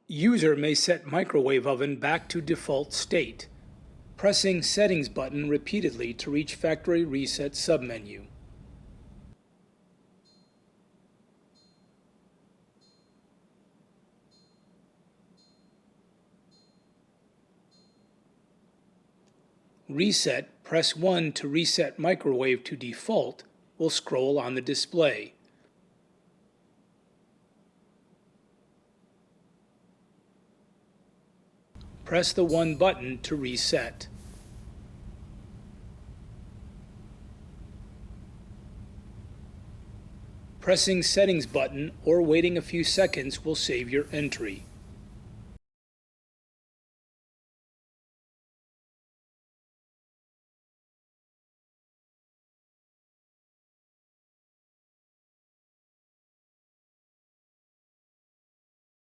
User may set microwave oven back to default state, pressing Settings button repeatedly to reach Factory Reset submenu. Reset, press 1 to reset microwave to default will scroll on the display. Press the 1 button to reset. Pressing Settings button or waiting a few seconds will save your entry.